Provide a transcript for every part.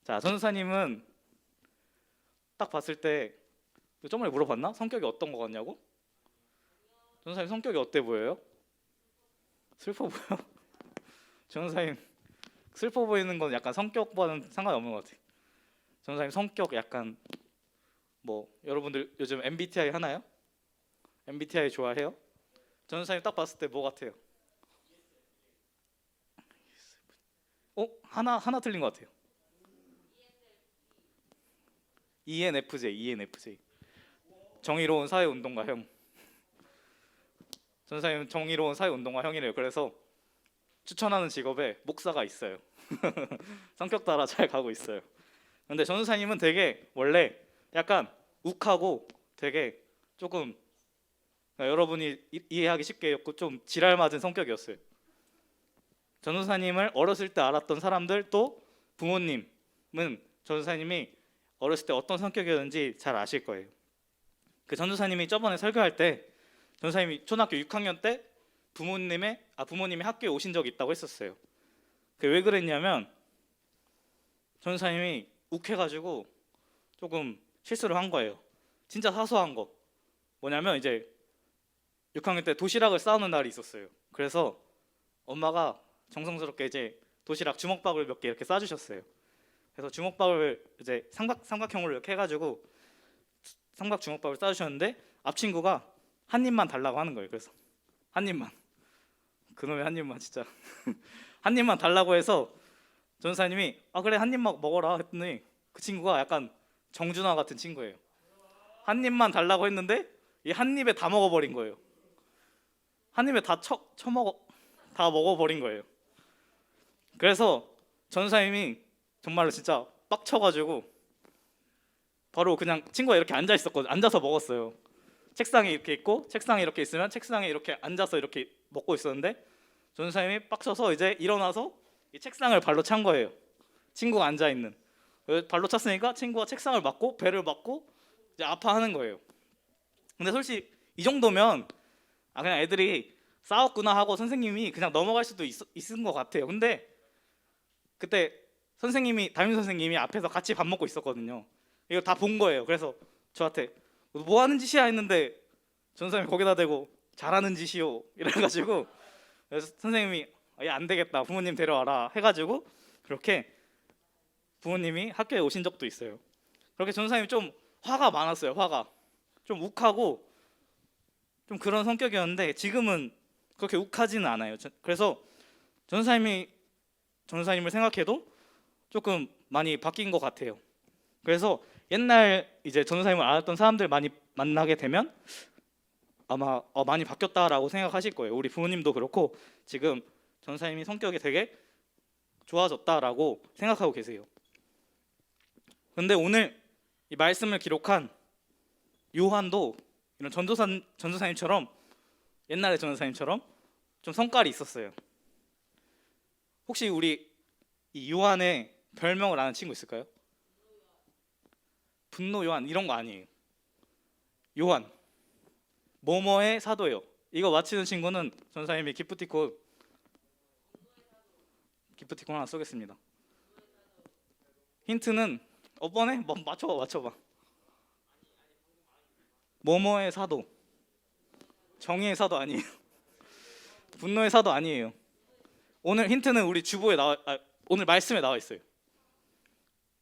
자, 전도사님은 딱 봤을 때 저번에 물어봤나? 성격이 어떤 거 같냐고? 전도사님 성격이 어때 보여요? 슬퍼 보여? 전도사님 슬퍼 보이는 건 약간 성격과는 상관이 없는 것 같아요. 전도사님 성격 약간 뭐 여러분들 요즘 MBTI 하나요? MBTI 좋아해요? 전도사님 딱 봤을 때 뭐 같아요? 하나 틀린 것 같아요. ENFJ. 정의로운 사회운동가 형. 전도사님 정의로운 사회운동가 형이래요. 그래서 추천하는 직업에 목사가 있어요. 성격 따라 잘 가고 있어요. 근데 전도사님은 되게 원래 약간 욱하고 되게 조금 여러분이 이해하기 쉽게 좀 지랄 맞은 성격이었어요. 전도사님을 어렸을 때 알았던 사람들 또 부모님은 전도사님이 어렸을 때 어떤 성격이었는지 잘 아실 거예요. 그 전도사님이 저번에 설교할 때 전도사님이 초등학교 6학년 때 부모님이 학교에 오신 적이 있다고 했었어요. 왜 그랬냐면 전도사님이 욱해가지고 조금 실수를 한 거예요. 진짜 사소한 거. 뭐냐면 이제 6학년 때 도시락을 싸우는 날이 있었어요. 그래서 엄마가 정성스럽게 이제 도시락 주먹밥을 몇 개 이렇게 싸주셨어요. 그래서 주먹밥을 이제 삼각형으로 이렇게 해가지고 삼각 주먹밥을 싸주셨는데 앞 친구가 한 입만 달라고 하는 거예요. 그래서 한 입만, 그놈의 한 입만 진짜 한 입만 달라고 해서 전도사님이 그래 한 입만 먹어라 했더니 그 친구가 약간 정준하 같은 친구예요. 한 입만 달라고 했는데 이 한 입에 다 먹어버린 거예요. 한 입에 다 먹어버린 거예요. 그래서 전도사님이 정말로 진짜 빡쳐가지고 바로 그냥 친구가 이렇게 앉아 있었거든요. 앉아서 먹었어요. 책상에 이렇게 있고 책상에 이렇게 있으면 책상에 이렇게 앉아서 이렇게 먹고 있었는데 전도사님이 빡쳐서 이제 일어나서 이 책상을 발로 찬 거예요. 친구가 앉아 있는 발로 찼으니까 친구가 책상을 맞고 배를 맞고 이제 아파하는 거예요. 근데 솔직히 이 정도면 그냥 애들이 싸웠구나 하고 선생님이 그냥 넘어갈 수도 있은 것 같아요. 근데 그때 담임 선생님이 앞에서 같이 밥 먹고 있었거든요. 이거 다 본 거예요. 그래서 저한테 뭐 하는 짓이야 했는데 전도사님이 거기다 대고 잘하는 짓이요 이래가지고 그래서 선생님이 안 되겠다 부모님 데려와라 해가지고 그렇게 부모님이 학교에 오신 적도 있어요. 그렇게 전도사님이 좀 화가 많았어요. 화가 좀 욱하고 좀 그런 성격이었는데 지금은 그렇게 욱하지는 않아요. 그래서 전도사님을 생각해도 조금 많이 바뀐 것 같아요. 그래서 옛날 이제 전도사님을 알았던 사람들 많이 만나게 되면 아마 많이 바뀌었다라고 생각하실 거예요. 우리 부모님도 그렇고 지금 전도사님이 성격이 되게 좋아졌다라고 생각하고 계세요. 근데 오늘 이 말씀을 기록한 요한도 이런 전도사님처럼 옛날의 전도사님처럼 좀 성깔이 있었어요. 혹시 우리 이 요한의 별명을 아는 친구 있을까요? 분노 요한 이런 거 아니에요. 요한 뭐뭐의 사도예요. 이거 맞히는 친구는 전사님이 기프티콘 하나 쏘겠습니다. 힌트는 뻔해? 맞춰봐. 뭐뭐의 사도, 정의의 사도 아니에요. 분노의 사도 아니에요. 오늘 힌트는 우리 주보에 오늘 말씀에 나와 있어요.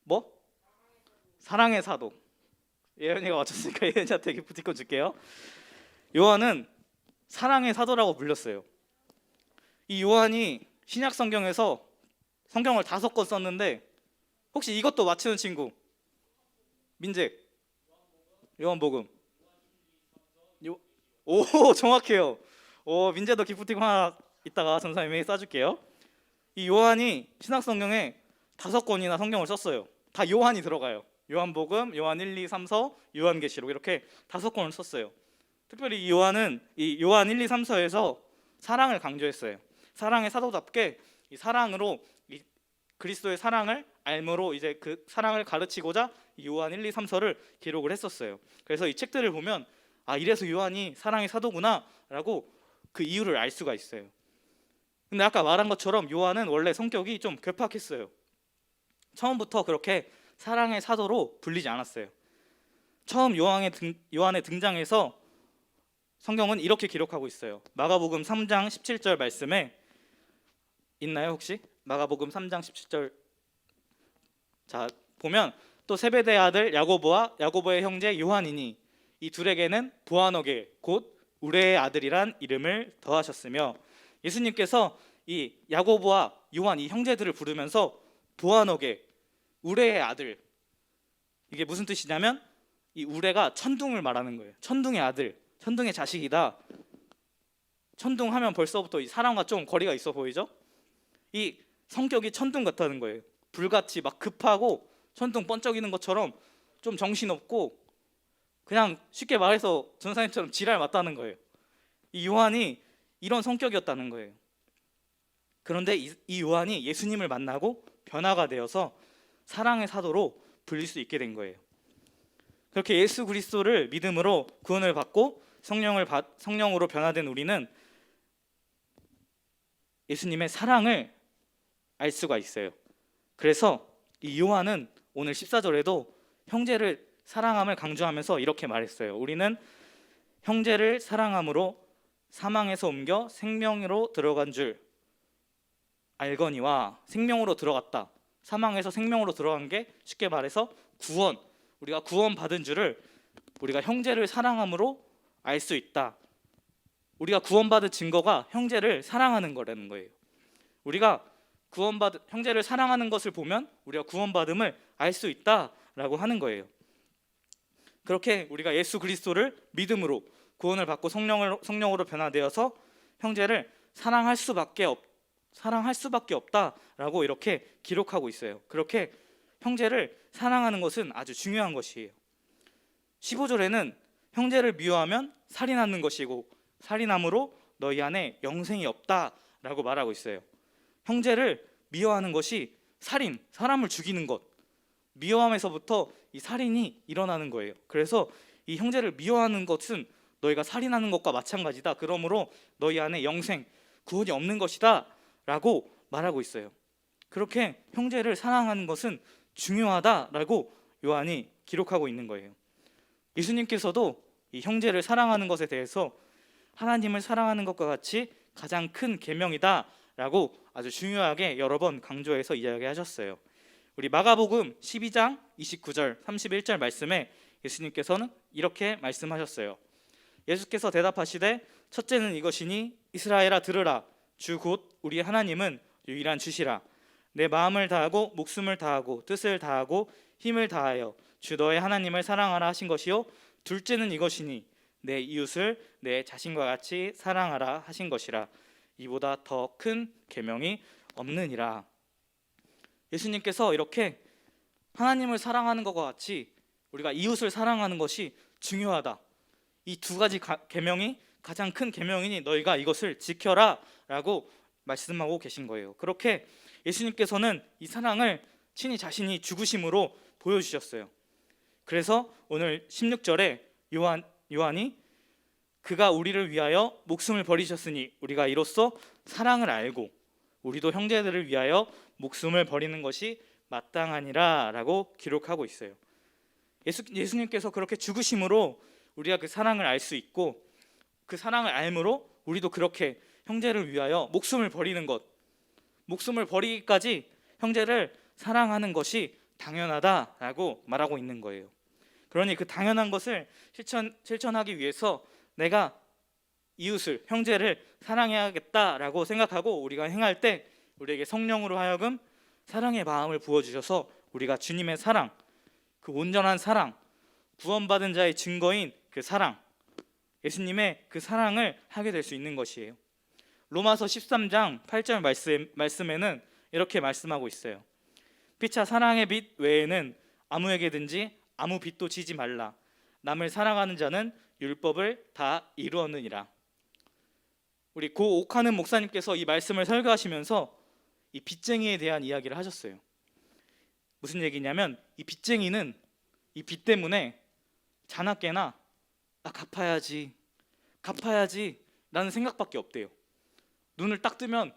뭐? 사랑의 사도. 예언이가 맞췄으니까 예언이한테 기프티콘 줄게요. 요한은 사랑의 사도라고 불렸어요. 이 요한이 신약 성경에서 성경을 5권 썼는데 혹시 이것도 맞히는 친구? 민재. 요한복음. 오 정확해요. 민재도 기프티콘 하나 이따가 전사님이 쏴줄게요. 이 요한이 신약 성경에 5권이나 성경을 썼어요. 다 요한이 들어가요. 요한복음, 요한 1, 2, 3서, 요한계시록 이렇게 5권을 썼어요. 특별히 이 요한은 이 요한 1, 2, 3서에서 사랑을 강조했어요. 사랑의 사도답게 이 사랑으로 이 그리스도의 사랑을 알므로 이제 그 사랑을 가르치고자 이 요한 1, 2, 3서를 기록을 했었어요. 그래서 이 책들을 보면 이래서 요한이 사랑의 사도구나라고 그 이유를 알 수가 있어요. 근데 아까 말한 것처럼 요한은 원래 성격이 좀 괴팍했어요. 처음부터 그렇게 사랑의 사도로 불리지 않았어요. 처음 요한의 등장에서 성경은 이렇게 기록하고 있어요. 마가복음 3장 17절 말씀에 있나요 혹시? 마가복음 3장 17절. 자, 보면 또 세베대의 아들 야고보와 야고보의 형제 요한이니 이 둘에게는 보아너게 곧 우레의 아들이란 이름을 더하셨으며, 예수님께서 이 야고보와 요한 이 형제들을 부르면서 보아너게 우레의 아들, 이게 무슨 뜻이냐면 이 우레가 천둥을 말하는 거예요. 천둥의 아들, 천둥의 자식이다. 천둥하면 벌써부터 이 사람과 좀 거리가 있어 보이죠? 이 성격이 천둥 같다는 거예요. 불같이 막 급하고 천둥 번쩍이는 것처럼 좀 정신없고, 그냥 쉽게 말해서 전사님처럼 지랄 맞다는 거예요. 이 요한이 이런 성격이었다는 거예요. 그런데 이 요한이 예수님을 만나고 변화가 되어서 사랑의 사도로 불릴 수 있게 된 거예요. 그렇게 예수 그리스도를 믿음으로 구원을 받고 성령으로 변화된 우리는 예수님의 사랑을 알 수가 있어요. 그래서 이 요한은 오늘 14절에도 형제를 사랑함을 강조하면서 이렇게 말했어요. 우리는 형제를 사랑함으로 사망에서 옮겨 생명으로 들어간 줄 알거니와, 생명으로 들어갔다. 사망에서 생명으로 들어간 게 쉽게 말해서 구원, 우리가 구원받은 줄을 우리가 형제를 사랑함으로 알 수 있다. 우리가 구원받은 증거가 형제를 사랑하는 거라는 거예요. 우리가 구원받은 형제를 사랑하는 것을 보면 우리가 구원받음을 알 수 있다라고 하는 거예요. 그렇게 우리가 예수 그리스도를 믿음으로 구원을 받고 성령으로 변화되어서 형제를 사랑할 수밖에 없다라고 이렇게 기록하고 있어요. 그렇게 형제를 사랑하는 것은 아주 중요한 것이에요. 15절에는 형제를 미워하면 살인하는 것이고 살인함으로 너희 안에 영생이 없다라고 말하고 있어요. 형제를 미워하는 것이 살인, 사람을 죽이는 것, 미워함에서부터 이 살인이 일어나는 거예요. 그래서 이 형제를 미워하는 것은 너희가 살인하는 것과 마찬가지다. 그러므로 너희 안에 영생, 구원이 없는 것이다 라고 말하고 있어요. 그렇게 형제를 사랑하는 것은 중요하다라고 요한이 기록하고 있는 거예요. 예수님께서도 이 형제를 사랑하는 것에 대해서 하나님을 사랑하는 것과 같이 가장 큰 계명이다 라고 아주 중요하게 여러 번 강조해서 이야기하셨어요. 우리 마가복음 12장 29절 31절 말씀에 예수님께서는 이렇게 말씀하셨어요. 예수께서 대답하시되 첫째는 이것이니 이스라엘아 들으라. 주 곧 우리 하나님은 유일한 주시라. 내 마음을 다하고 목숨을 다하고 뜻을 다하고 힘을 다하여 주 너의 하나님을 사랑하라 하신 것이요, 둘째는 이것이니 내 이웃을 내 자신과 같이 사랑하라 하신 것이라. 이보다 더 큰 계명이 없느니라. 예수님께서 이렇게 하나님을 사랑하는 것과 같이 우리가 이웃을 사랑하는 것이 중요하다. 이 두 가지 계명이 가장 큰 계명이니 너희가 이것을 지켜라 라고 말씀하고 계신 거예요. 그렇게 예수님께서는 이 사랑을 친히 자신이 죽으심으로 보여주셨어요. 그래서 오늘 16절에 요한이 그가 우리를 위하여 목숨을 버리셨으니 우리가 이로써 사랑을 알고 우리도 형제들을 위하여 목숨을 버리는 것이 마땅하니라 라고 기록하고 있어요. 예수님께서 그렇게 죽으심으로 우리가 그 사랑을 알 수 있고, 그 사랑을 알므로 우리도 그렇게 형제를 위하여 목숨을 버리는 것, 목숨을 버리기까지 형제를 사랑하는 것이 당연하다라고 말하고 있는 거예요. 그러니 그 당연한 것을 실천하기 위해서 내가 이웃을, 형제를 사랑해야겠다라고 생각하고 우리가 행할 때 우리에게 성령으로 하여금 사랑의 마음을 부어주셔서 우리가 주님의 사랑, 그 온전한 사랑, 구원받은 자의 증거인 그 사랑, 예수님의 그 사랑을 하게 될 수 있는 것이에요. 로마서 13장 8절 말씀에는 이렇게 말씀하고 있어요. 피차 사랑의 빛 외에는 아무에게든지 아무 빚도 지지 말라. 남을 사랑하는 자는 율법을 다 이루었느니라. 우리 고 옥하는 목사님께서 이 말씀을 설교하시면서 이 빚쟁이에 대한 이야기를 하셨어요. 무슨 얘기냐면 이 빚쟁이는 이 빚 때문에 자나깨나 갚아야지 라는 생각밖에 없대요. 눈을 딱 뜨면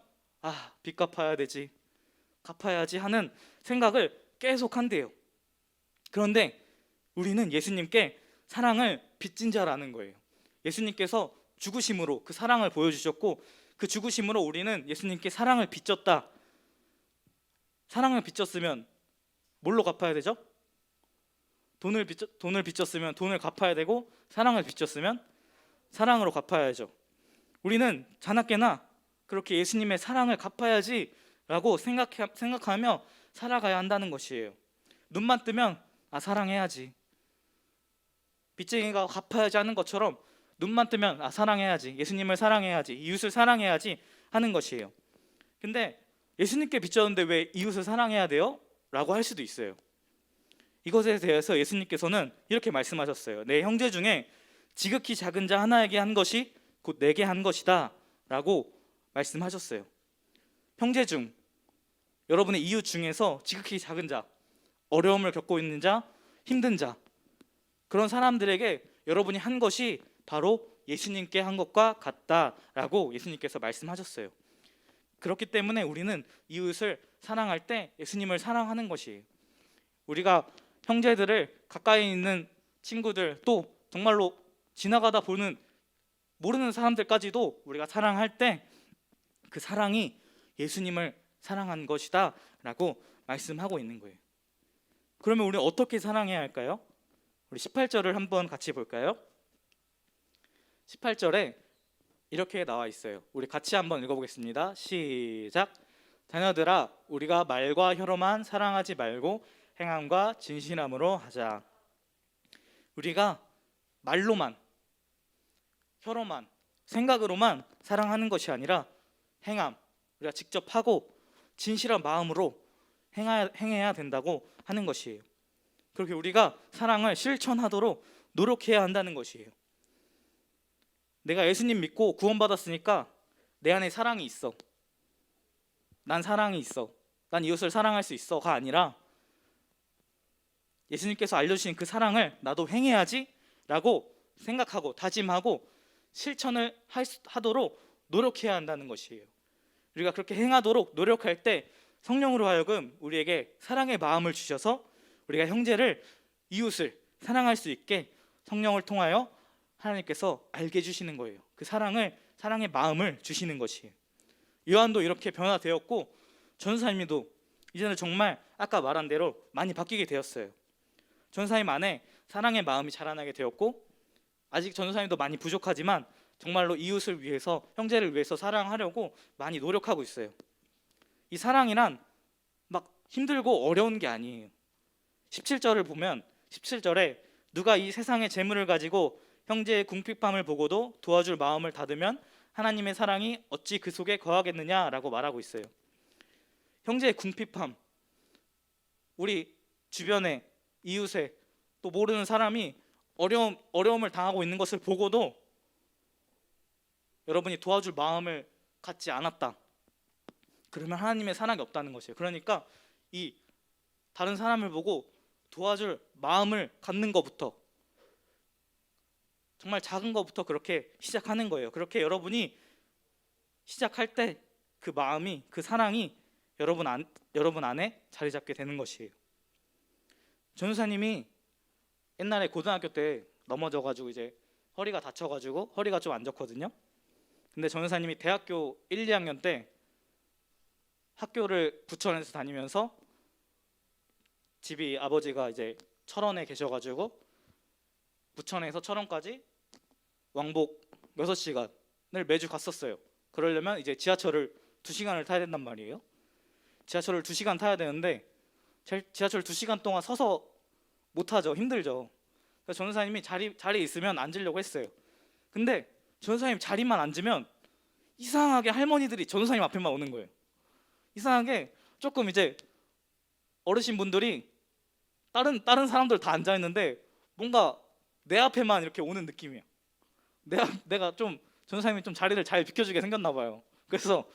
빚 갚아야 되지, 갚아야지 하는 생각을 계속 한대요. 그런데 우리는 예수님께 사랑을 빚진 자라는 거예요. 예수님께서 죽으심으로 그 사랑을 보여주셨고, 그 죽으심으로 우리는 예수님께 사랑을 빚졌다. 사랑을 빚졌으면 뭘로 갚아야 되죠? 돈을 빚졌으면 돈을 갚아야 되고, 사랑을 빚졌으면 사랑으로 갚아야죠. 우리는 자나깨나 그렇게 예수님의 사랑을 갚아야지 라고 생각하며 살아가야 한다는 것이에요. 눈만 뜨면 사랑해야지, 빚쟁이가 갚아야지 하는 것처럼 눈만 뜨면 사랑해야지, 예수님을 사랑해야지, 이웃을 사랑해야지 하는 것이에요. 근데 예수님께 빚졌는데 왜 이웃을 사랑해야 돼요? 라고 할 수도 있어요. 이것에 대해서 예수님께서는 이렇게 말씀하셨어요. 내 형제 중에 지극히 작은 자 하나에게 한 것이 곧 내게 한 것이다 라고 말씀하셨어요. 형제 중, 여러분의 이웃 중에서 지극히 작은 자, 어려움을 겪고 있는 자, 힘든 자, 그런 사람들에게 여러분이 한 것이 바로 예수님께 한 것과 같다라고 예수님께서 말씀하셨어요. 그렇기 때문에 우리는 이웃을 사랑할 때 예수님을 사랑하는 것이에요. 우리가 형제들을, 가까이 있는 친구들, 또 정말로 지나가다 보는 모르는 사람들까지도 우리가 사랑할 때 그 사랑이 예수님을 사랑한 것이다 라고 말씀하고 있는 거예요. 그러면 우리는 어떻게 사랑해야 할까요? 우리 18절을 한번 같이 볼까요? 18절에 이렇게 나와 있어요. 우리 같이 한번 읽어보겠습니다. 시작. 자녀들아, 우리가 말과 혀로만 사랑하지 말고 행함과 진실함으로 하자. 우리가 말로만, 혀로만, 생각으로만 사랑하는 것이 아니라 행함, 우리가 직접 하고 진실한 마음으로 행해야 된다고 하는 것이에요. 그렇게 우리가 사랑을 실천하도록 노력해야 한다는 것이에요. 내가 예수님 믿고 구원받았으니까 내 안에 사랑이 있어, 난 사랑이 있어, 난 이웃을 사랑할 수 있어가 아니라 예수님께서 알려주신 그 사랑을 나도 행해야지 라고 생각하고 다짐하고 실천을 하도록 노력해야 한다는 것이에요. 우리가 그렇게 행하도록 노력할 때 성령으로 하여금 우리에게 사랑의 마음을 주셔서 우리가 형제를, 이웃을 사랑할 수 있게 성령을 통하여 하나님께서 알게 해주시는 거예요. 그 사랑의 마음을 주시는 것이에요. 요한도 이렇게 변화되었고, 전도사님도 이제는 정말 아까 말한 대로 많이 바뀌게 되었어요. 전도사님 안에 사랑의 마음이 자라나게 되었고, 아직 전도사님도 많이 부족하지만 정말로 이웃을 위해서, 형제를 위해서 사랑하려고 많이 노력하고 있어요. 이 사랑이란 막 힘들고 어려운 게 아니에요. 17절을 보면 17절에 누가 이 세상의 재물을 가지고 형제의 궁핍함을 보고도 도와줄 마음을 닫으면 하나님의 사랑이 어찌 그 속에 거하겠느냐라고 말하고 있어요. 형제의 궁핍함, 우리 주변에 이웃에 또 모르는 사람이 어려움을 당하고 있는 것을 보고도 여러분이 도와줄 마음을 갖지 않았다, 그러면 하나님의 사랑이 없다는 것이에요. 그러니까 이 다른 사람을 보고 도와줄 마음을 갖는 것부터, 정말 작은 것부터 그렇게 시작하는 거예요. 그렇게 여러분이 시작할 때 그 마음이, 그 사랑이 여러분 안에 자리 잡게 되는 것이에요. 전우사님이 옛날에 고등학교 때 넘어져가지고 이제 허리가 다쳐가지고 허리가 좀 안 좋거든요. 근데 전우사님이 대학교 1, 2학년 때 학교를 부천에서 다니면서, 집이 아버지가 이제 철원에 계셔가지고 부천에서 철원까지 왕복 6시간을 매주 갔었어요. 그러려면 이제 지하철을 2시간을 타야 된단 말이에요. 지하철을 2시간 타야 되는데 지하철 2시간 동안 서서 못 타죠. 힘들죠. 그래서 전도사님이 자리에 있으면 앉으려고 했어요. 근데 전도사님 자리만 앉으면 이상하게 할머니들이 전도사님 앞에만 오는 거예요. 이상하게 조금 이제 어르신분들이 다른 사람들 다 앉아 있는데 뭔가 내 앞에만 이렇게 오는 느낌이야. 내가 좀 전도사님이 좀 자리를 잘 비켜주게 생겼나 봐요. 그래서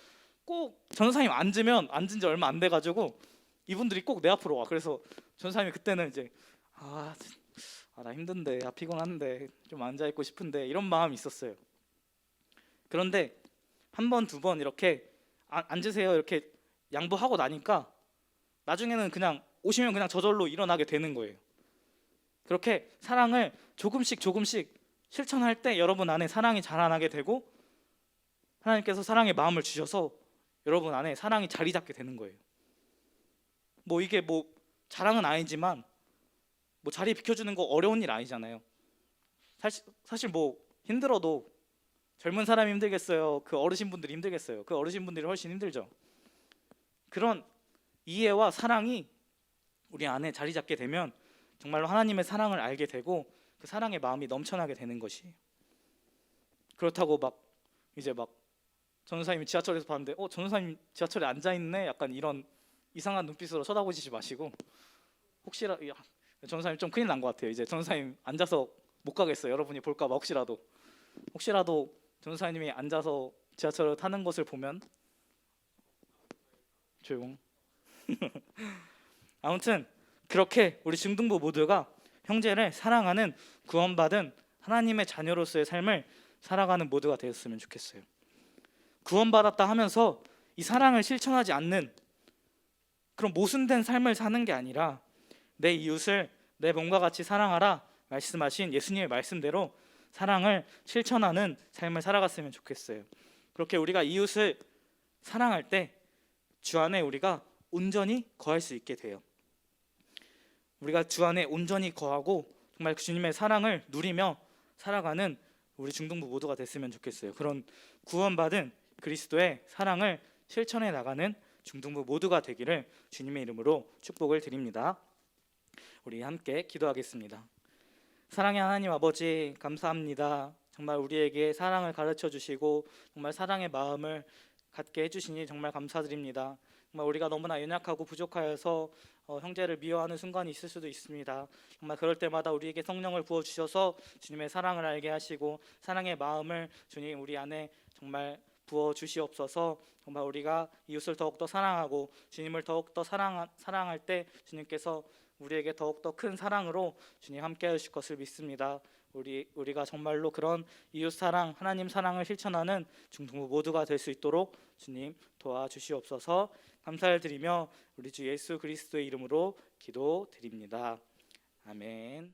꼭 전도사님 앉은 지 얼마 안 돼가지고 이분들이 꼭 내 앞으로 와. 그래서 전도사님이 그때는 이제 나 힘든데, 피곤한데 좀 앉아 있고 싶은데, 이런 마음이 있었어요. 그런데 한 번, 두 번 이렇게 앉으세요 이렇게 양보하고 나니까 나중에는 그냥 오시면 그냥 저절로 일어나게 되는 거예요. 그렇게 사랑을 조금씩 실천할 때 여러분 안에 사랑이 자라나게 되고 하나님께서 사랑의 마음을 주셔서 여러분 안에 사랑이 자리 잡게 되는 거예요. 뭐 이게 뭐 자랑은 아니지만 뭐 자리 비켜주는 거 어려운 일 아니잖아요. 사실 뭐 힘들어도 젊은 사람이 힘들겠어요? 그 어르신분들이 힘들겠어요? 그 어르신분들이 훨씬 힘들죠. 그런 이해와 사랑이 우리 안에 자리 잡게 되면 정말로 하나님의 사랑을 알게 되고 그 사랑의 마음이 넘쳐나게 되는 것이에요. 그렇다고 막 이제 막 전도사님이 지하철에서 봤는데 전도사님 지하철에 앉아있네? 약간 이런 이상한 눈빛으로 쳐다보시지 마시고 혹시라도 전도사님 좀 큰일 난 것 같아요. 이제 전도사님 앉아서 못 가겠어요. 여러분이 볼까 봐 혹시라도 전도사님이 앉아서 지하철을 타는 것을 보면 조용. 아무튼 그렇게 우리 중등부 모두가 형제를 사랑하는 구원받은 하나님의 자녀로서의 삶을 살아가는 모두가 되었으면 좋겠어요. 구원받았다 하면서 이 사랑을 실천하지 않는 그런 모순된 삶을 사는 게 아니라 내 이웃을 내 몸과 같이 사랑하라 말씀하신 예수님의 말씀대로 사랑을 실천하는 삶을 살아갔으면 좋겠어요. 그렇게 우리가 이웃을 사랑할 때 주 안에 우리가 온전히 거할 수 있게 돼요. 우리가 주 안에 온전히 거하고 정말 주님의 사랑을 누리며 살아가는 우리 중등부 모두가 됐으면 좋겠어요. 그런 구원받은 그리스도의 사랑을 실천해 나가는 중등부 모두가 되기를 주님의 이름으로 축복을 드립니다. 우리 함께 기도하겠습니다. 사랑의 하나님 아버지, 감사합니다. 정말 우리에게 사랑을 가르쳐 주시고 정말 사랑의 마음을 갖게 해주시니 정말 감사드립니다. 정말 우리가 너무나 연약하고 부족하여서 형제를 미워하는 순간이 있을 수도 있습니다. 정말 그럴 때마다 우리에게 성령을 부어주셔서 주님의 사랑을 알게 하시고 사랑의 마음을 주님 우리 안에 정말 부어주시옵소서. 정말 우리가 이웃을 더욱더 사랑하고 주님을 더욱더 사랑할 때 주님께서 우리에게 더욱더 큰 사랑으로 주님 함께 하실 것을 믿습니다. 우리가 정말로 그런 이웃 사랑, 하나님 사랑을 실천하는 중등부 모두가 될 수 있도록 주님 도와주시옵소서. 감사를 드리며 우리 주 예수 그리스도의 이름으로 기도드립니다. 아멘.